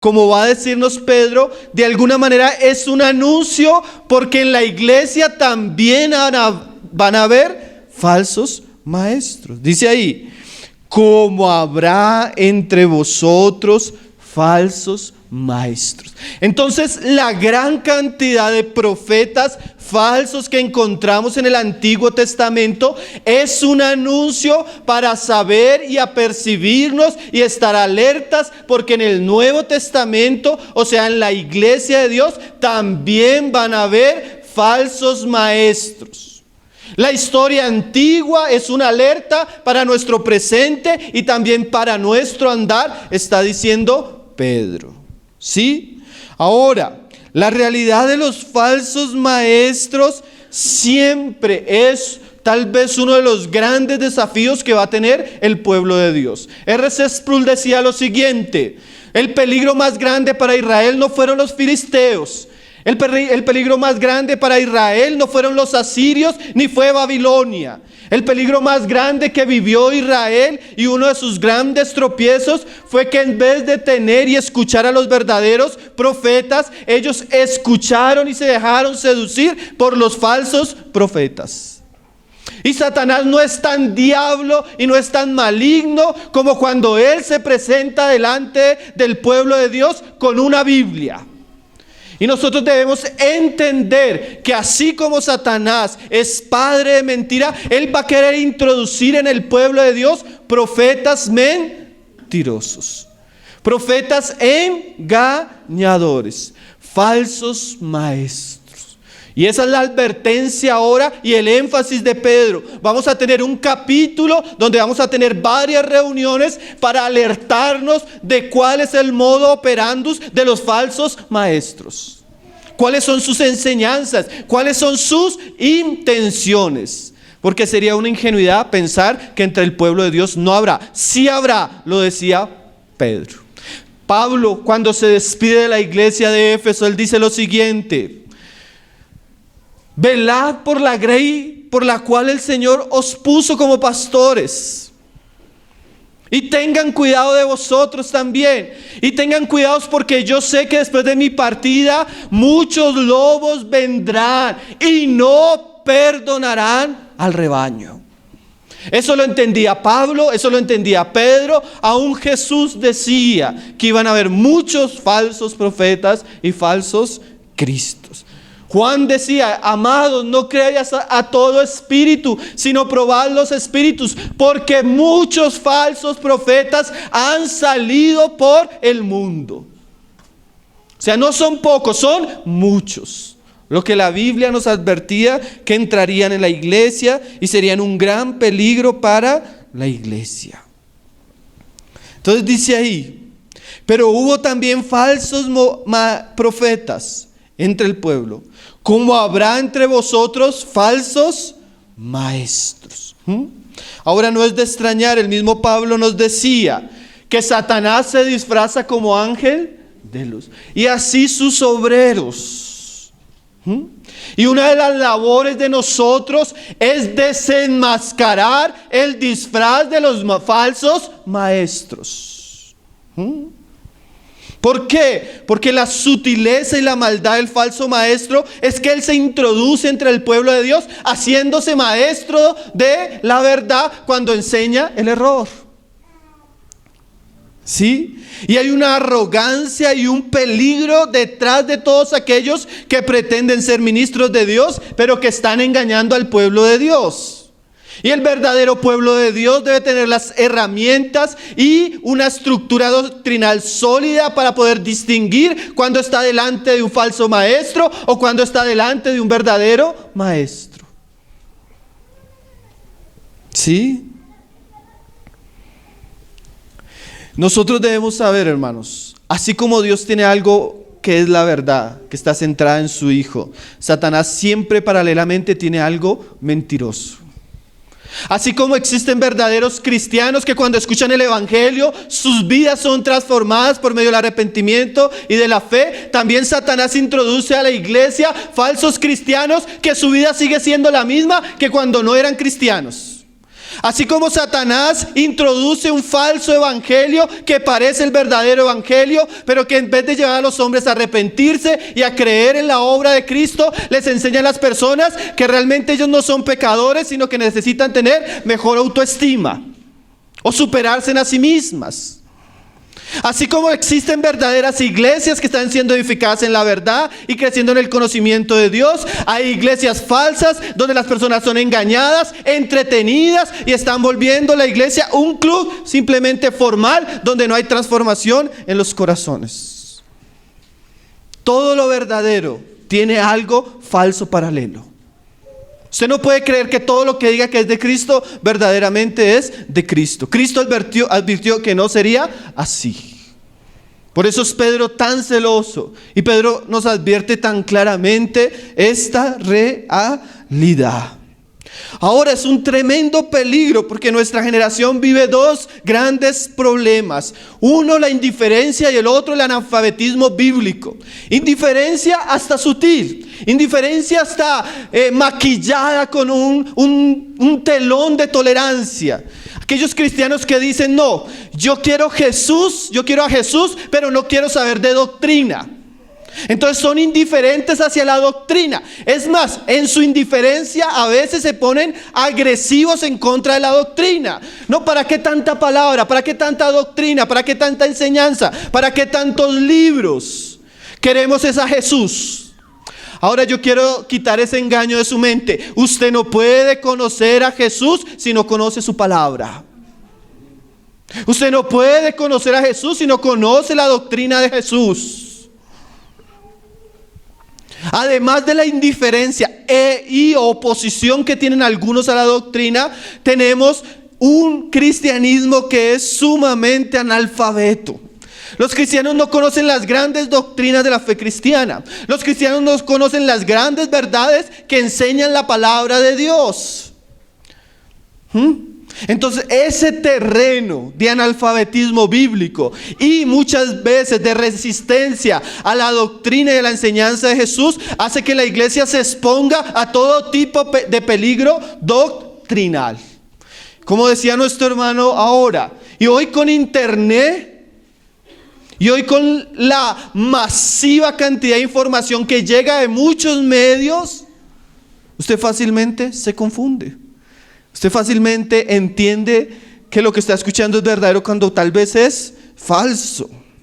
como va a decirnos Pedro, de alguna manera es un anuncio, porque en la iglesia también van a haber falsos maestros. Dice ahí, como habrá entre vosotros falsos maestros. Entonces, la gran cantidad de profetas falsos que encontramos en el Antiguo Testamento es un anuncio para saber y apercibirnos y estar alertas, porque en el Nuevo Testamento, o sea, en la iglesia de Dios, también van a haber falsos maestros. La historia antigua es una alerta para nuestro presente y también para nuestro andar, está diciendo Pedro. ¿Sí? Ahora, la realidad de los falsos maestros siempre es tal vez uno de los grandes desafíos que va a tener el pueblo de Dios. R.C. Sproul decía lo siguiente: el peligro más grande para Israel no fueron los filisteos. El peligro más grande para Israel no fueron los asirios, ni fue Babilonia. El peligro más grande que vivió Israel, y uno de sus grandes tropiezos, fue que en vez de tener y escuchar a los verdaderos profetas, ellos escucharon y se dejaron seducir por los falsos profetas. Y Satanás no es tan diablo y no es tan maligno como cuando él se presenta delante del pueblo de Dios con una Biblia. Y nosotros debemos entender que así como Satanás es padre de mentira, él va a querer introducir en el pueblo de Dios profetas mentirosos, profetas engañadores, falsos maestros. Y esa es la advertencia ahora y el énfasis de Pedro. Vamos a tener un capítulo donde vamos a tener varias reuniones para alertarnos de cuál es el modo operandus de los falsos maestros. ¿Cuáles son sus enseñanzas? ¿Cuáles son sus intenciones? Porque sería una ingenuidad pensar que entre el pueblo de Dios no habrá. Sí habrá, lo decía Pedro. Pablo, cuando se despide de la iglesia de Éfeso, él dice lo siguiente: velad por la grey por la cual el Señor os puso como pastores. Y tengan cuidado de vosotros también. Y tengan cuidados, porque yo sé que después de mi partida muchos lobos vendrán y no perdonarán al rebaño. Eso lo entendía Pablo, eso lo entendía Pedro. Aún Jesús decía que iban a haber muchos falsos profetas y falsos cristos. Juan decía: amados, no creáis a todo espíritu, sino probad los espíritus, porque muchos falsos profetas han salido por el mundo. O sea, no son pocos, son muchos. Lo que la Biblia nos advertía, que entrarían en la iglesia y serían un gran peligro para la iglesia. Entonces dice ahí: pero hubo también falsos profetas entre el pueblo, como habrá entre vosotros falsos maestros. Ahora, no es de extrañar, el mismo Pablo nos decía que Satanás se disfraza como ángel de luz, y así sus obreros. Y una de las labores de nosotros es desenmascarar el disfraz de los falsos maestros. ¿Por qué? Porque la sutileza y la maldad del falso maestro es que él se introduce entre el pueblo de Dios, haciéndose maestro de la verdad cuando enseña el error. ¿Sí? Y hay una arrogancia y un peligro detrás de todos aquellos que pretenden ser ministros de Dios, pero que están engañando al pueblo de Dios. Y el verdadero pueblo de Dios debe tener las herramientas y una estructura doctrinal sólida para poder distinguir cuando está delante de un falso maestro o cuando está delante de un verdadero maestro. ¿Sí? Nosotros debemos saber, hermanos, así como Dios tiene algo que es la verdad, que está centrada en su Hijo, Satanás siempre paralelamente tiene algo mentiroso. Así como existen verdaderos cristianos que cuando escuchan el evangelio sus vidas son transformadas por medio del arrepentimiento y de la fe, también Satanás introduce a la iglesia falsos cristianos que su vida sigue siendo la misma que cuando no eran cristianos. Así como Satanás introduce un falso evangelio que parece el verdadero evangelio, pero que en vez de llevar a los hombres a arrepentirse y a creer en la obra de Cristo, les enseña a las personas que realmente ellos no son pecadores, sino que necesitan tener mejor autoestima o superarse en a sí mismas. Así como existen verdaderas iglesias que están siendo edificadas en la verdad y creciendo en el conocimiento de Dios, hay iglesias falsas donde las personas son engañadas, entretenidas y están volviendo la iglesia un club simplemente formal donde no hay transformación en los corazones. Todo lo verdadero tiene algo falso paralelo. Usted no puede creer que todo lo que diga que es de Cristo verdaderamente es de Cristo. Cristo advirtió que no sería así. Por eso es Pedro tan celoso. Y Pedro nos advierte tan claramente esta realidad. Ahora es un tremendo peligro porque nuestra generación vive dos grandes problemas. Uno, la indiferencia, y el otro, el analfabetismo bíblico. Indiferencia hasta sutil. Indiferencia hasta maquillada con un telón de tolerancia. Aquellos cristianos que dicen, no, yo quiero a Jesús, pero no quiero saber de doctrina. Entonces son indiferentes hacia la doctrina. Es más, en su indiferencia a veces se ponen agresivos en contra de la doctrina. No, ¿para qué tanta palabra? ¿Para qué tanta doctrina? ¿Para qué tanta enseñanza? ¿Para qué tantos libros? Queremos es a Jesús. Ahora yo quiero quitar ese engaño de su mente. Usted no puede conocer a Jesús si no conoce su palabra. Usted no puede conocer a Jesús si no conoce la doctrina de Jesús. Además de la indiferencia y oposición que tienen algunos a la doctrina, tenemos un cristianismo que es sumamente analfabeto. Los cristianos no conocen las grandes doctrinas de la fe cristiana. Los cristianos no conocen las grandes verdades que enseñan la palabra de Dios. Entonces ese terreno de analfabetismo bíblico y muchas veces de resistencia a la doctrina y a la enseñanza de Jesús hace que la iglesia se exponga a todo tipo de peligro doctrinal. Como decía nuestro hermano ahora, y hoy con internet y hoy con la masiva cantidad de información que llega de muchos medios, usted fácilmente se confunde. Usted fácilmente entiende que lo que está escuchando es verdadero cuando tal vez es falso.